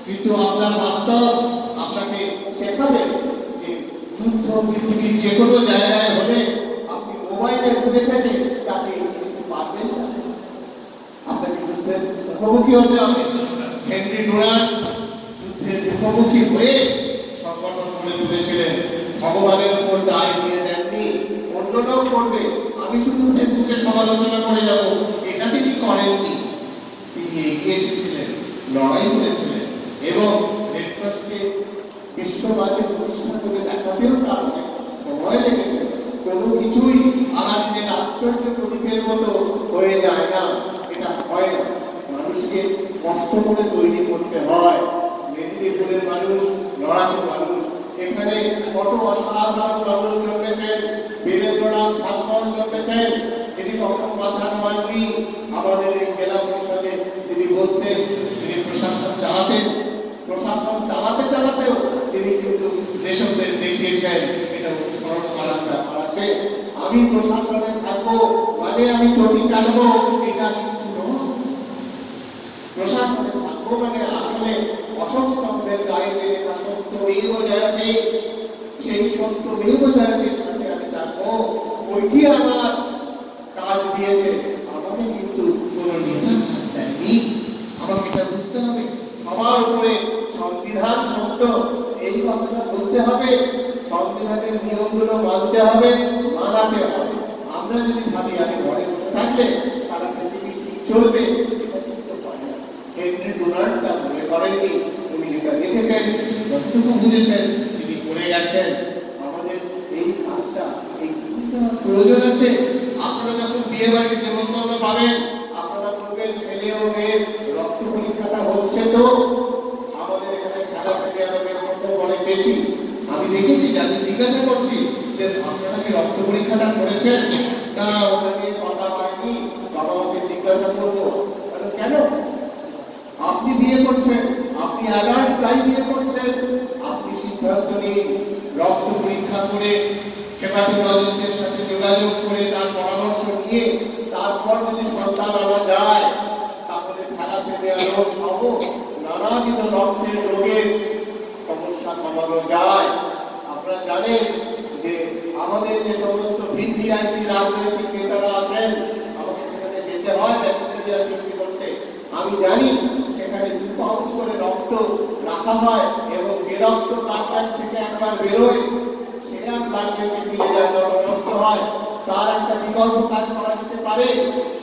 কিন্তু আপনার বাস্তব আপনাকে শেখাবে যে যুদ্ধ পৃথিবীর যে কোনো জায়গায় হলে আপনি মোবাইলে ঘুরে থেকে তাকে পারবেন না, আপনাকে যুদ্ধের মুখোমুখি হতে হবে। হেনরি ডুরান্ট যুদ্ধের মুখোমুখি হয়ে সংগঠন করে তুলেছিলেন, ভগবানের উপর দায় দিয়ে দেননি, অন্য লোক করবে, আমি শুধু ফেসবুকে সমালোচনা করে যাব, এটা তিনি করেননি। তিনি এগিয়ে এসেছিলেন, লড়াই করেছিলেন এবং রেডক্রসকে বিশ্ববাসী প্রতিষ্ঠা করে দেখাতেও তার অনেক সময় লেগেছে। কোনো কিছুই আলাদিনের আশ্চর্য প্রদীপের মতো হয়ে যায় না, এটা হয় না, মানুষকে কষ্ট করে তৈরি করতে হয়। মেদিনীপুরের মানুষ লড়াকু মানুষ, এখানে কত অসাধারণ মানুষ জন্মেছেন, বীরেন্দ্রনাথ শাসন জন্মেছেন, যিনি কখনো কথা মাননি, আমাদের এই জেলা পরিষদে তিনি বসতেন, তিনি প্রশাসন চালাতেন, প্রশাসন চালাতে চালাতেও তিনি কিন্তু দেশপ্রেম দেখিয়েছেন, এটা অনুসরণ করার ব্যাপার আছে। আমি প্রশাসনে থাকবো মানে আমি চটি চালবো, এটা কিন্তু নয়। প্রশাসনে থাকবো মানে আসলে অশোক স্তম্ভের গায়ে যে লেখা সত্যমেব জয়তে, সেই সত্যমেব জয়তের সাথে আমি থাকবো, ওইটি আমার কাজ দিয়েছে, আমাকে কিন্তু কোনো নেতা কাজ দেয়নি। আমাকে এটা বুঝতে হবে, সবার উপরে সংবিধান সত্য, এই কথাটা বলতে হবে, সংবিধানের নিয়মগুলো মানতে হবে, মানাতে হবে। আমরা যদি ভাবি আমি ঘরে বসে থাকলে সারা পৃথিবী ঠিক চলবে, এটা কিন্তু হয় না। হেনরি ডুরান্ট তা মনে করেননি, উনি যেটা দেখেছেন, যতটুকু বুঝেছেন, তিনি করে গেছেন। আমাদের এই কাজটা এই প্রয়োজন আছে। আপনারা যখন বিয়ে বাড়ির নেমন্তন্ন পাবেন, আপনারা বলবেন ছেলে ও মেয়ের রক্ত পরীক্ষাটা হচ্ছে তো। আমাদের এখানে খেলা থেকে লোকের মধ্যে অনেক বেশি, আমি দেখেছি, যাদের জিজ্ঞাসা করছি যে আপনারা কি রক্ত পরীক্ষাটা করেছেন, না ওনাকে কথা হয়নি, বাবা মাকে জিজ্ঞাসা করবো। কেন? আপনি বিয়ে করছেন, আপনি অ্যালার্ট তাই বিয়ে করছেন, আপনি সিদ্ধান্ত নিন, রক্ত পরীক্ষা করে হেপাটোলজিস্টের সাথে যোগাযোগ করে তার পরামর্শ নিয়ে তারপর যদি সন্তান আনা যায়, তাহলে থ্যালাসেমিয়া রোগ সহ নানাবিধ রক্তের রোগের সমস্যা কমানো যায়। আপনারা জানেন যে আমাদের যে সমস্ত ভিভিআইপি রাজনৈতিক নেতারা আছেন, আমাকে সেখানে যেতে হয় ব্যাকটেরিয়ার বৃদ্ধি করতে। আমি জানি সেখানে 2 পাউন্ড করে রক্ত রাখা হয় এবং যে রক্ত ব্লাড থেকে একবার বেরোয় সে আর ব্লাড ব্যাংকে ফিরে যায়, নষ্ট হয়। তার একটা বিকল্প কাজ করা যেতে পারে,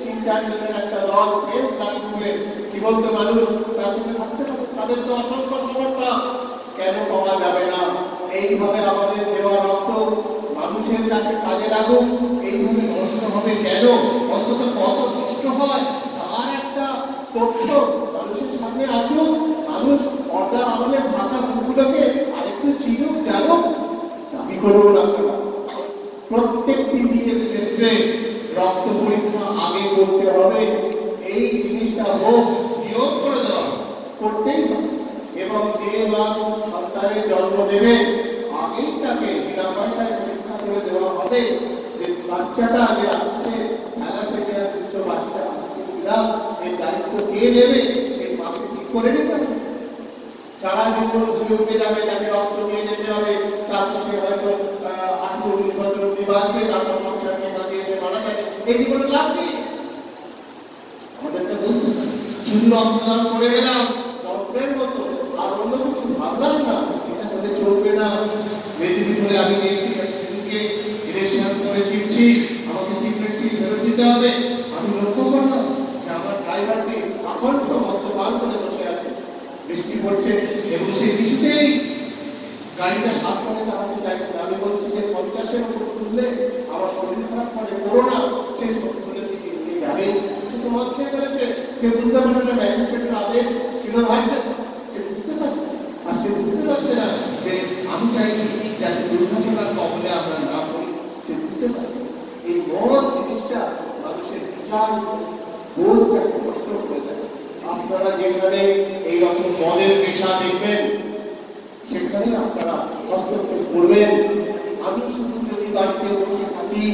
3-4 জনের একটা দল সেম ব্লাড গ্রুপের জীবন্ত মানুষ তার সাথে থাকতে পারে, তাদের তো অসংখ্য সমর্থা, কেন পাওয়া যাবে না? এইভাবে আমাদের দেওয়া রক্ত মানুষের কাছে কাজে লাগুক, এইভাবে নষ্ট হবে কেন? অন্তত কত নষ্ট হয় তার একটা তথ্য মানুষের সামনে আসুক, মানুষ পর্দার আমলে ঢাকা মুখগুলোকে আরেকটু চিনুক, জানুক, দাবি করুন আপনারা। প্রত্যেকটি বিয়ের ক্ষেত্রে রক্ত পরীক্ষা আগে করতে হবে, এই জিনিসটা হোক, নিয়োগ করে দেওয়া করতেই হবে। এবং যে মা সন্তানের জন্ম দেবে আগেই তাকে বিনা পয়সায় পরীক্ষা করে দেওয়া হবে যে বাচ্চাটা যে আসছে থ্যালাসেমিয়া যুক্ত বাচ্চা আসছে কিনা, এই দায়িত্ব কে নেবে, সেই মাকে ঠিক করে নিতে হবে। সারা জীবন সুযোগে যাবে, তাকে রক্ত নিয়ে যেতে হবে, তারপর সে হয়তো 18-19 বছর অব্দি বাঁচবে, তারপর সংসারকে কাটিয়ে সে মারা যাবে, এই জীবনে লাভ নেই। আমাদেরকে বলতে শুধু রক্তদান করে গেলাম যন্ত্রের মতো, আর অন্য কিছু ভাবলাম না, এটা হলে চলবে না। মেদিনীপুরে আমি দেখছি সেদিনকে ইলেকশন করে ফিরছি, আমাকে সিক্রেট সিট ফেরত দিতে হবে। আমি লক্ষ্য করলাম যে আমার ড্রাইভারটি আকণ্ঠ মদ্যপান করে বসে আছে, বৃষ্টি পড়ছে এবং সে কিছুতেই গাড়িটা সাত করে চালাতে চাইছে না। আমি বলছি যে 50-এর উপর তুললে আমার শরীর খারাপ করে, করোনা সে 70-এর দিকে নিয়ে যাবে। সে তো মদ খেয়ে ফেলেছে, সে বুঝতে পারে না ম্যাজিস্ট্রেটের আদেশ ছিল ভাইছে, সে বুঝতে পারছে। আর সে বুঝতে পারছে না যে আমি চাইছি যাতে দুর্ঘটনার কবলে আমরা না পড়ি, সে বুঝতে পারছে। এই মদ জিনিসটা মানুষের বিচার বোধটাকে নষ্ট করে দেয়। আপনারা যেখানে এইরকম মদের পেশা দেখবেন সেখানে আপনারা হস্তক্ষেপ করবেন। আমি শুধু যদি বাড়িতে বসে থাকি,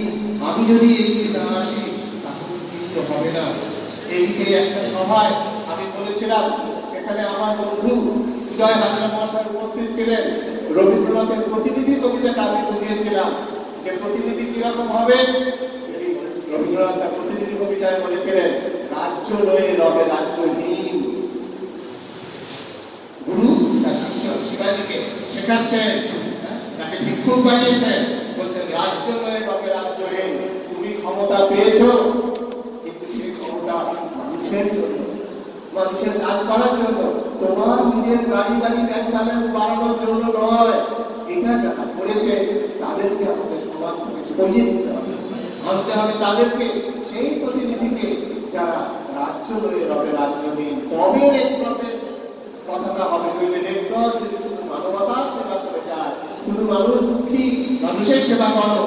আমি যদি এগিয়ে না আসি, তাহলে কিন্তু হবে না। এদিকে একটা সভায় আমি বলেছিলাম, সেটা সেখানে আমার বন্ধু সুজয় হাজরা মহাশয় উপস্থিত ছিলেন। রবীন্দ্রনাথের প্রতিনিধি কবিতাটা আমি বুঝিয়েছিলাম যে প্রতিনিধি কিরকম হবে। এই রবীন্দ্রনাথ তার প্রতিনিধি কবিতায় বলেছিলেন, রাজ্য লয়ে রবে রাজ্যহীন। গুরু তার শিষ্য শিবাজীকে শেখাচ্ছেন, তাকে ভিক্ষুক বানিয়েছেন, বলছেন রাজ্য লয়ে রবে রাজ্যহীন। তুমি ক্ষমতা পেয়েছো, কিন্তু সেই ক্ষমতা মানুষের জন্য, মানুষের কাজ করার জন্য, তোমার নিজের গাড়ি ব্যাংক ব্যালেন্স বাড়ানোর জন্য নয়। এটা যারা করেছে তাদেরকে আমাদের সমাজ থেকে সরিয়ে দিতে হবে, আনতে হবে তাদেরকে, সেই প্রতিনিধিকে যারা রাজ্য লয়ে রবে রাজ্যহীন। তবে রেড ক্রসের কথাটা হবে। রেড ক্রস যদি শুধু মানবতার সেবা করে যায়, শুধু মানুষ দুঃখী মানুষের সেবা করো,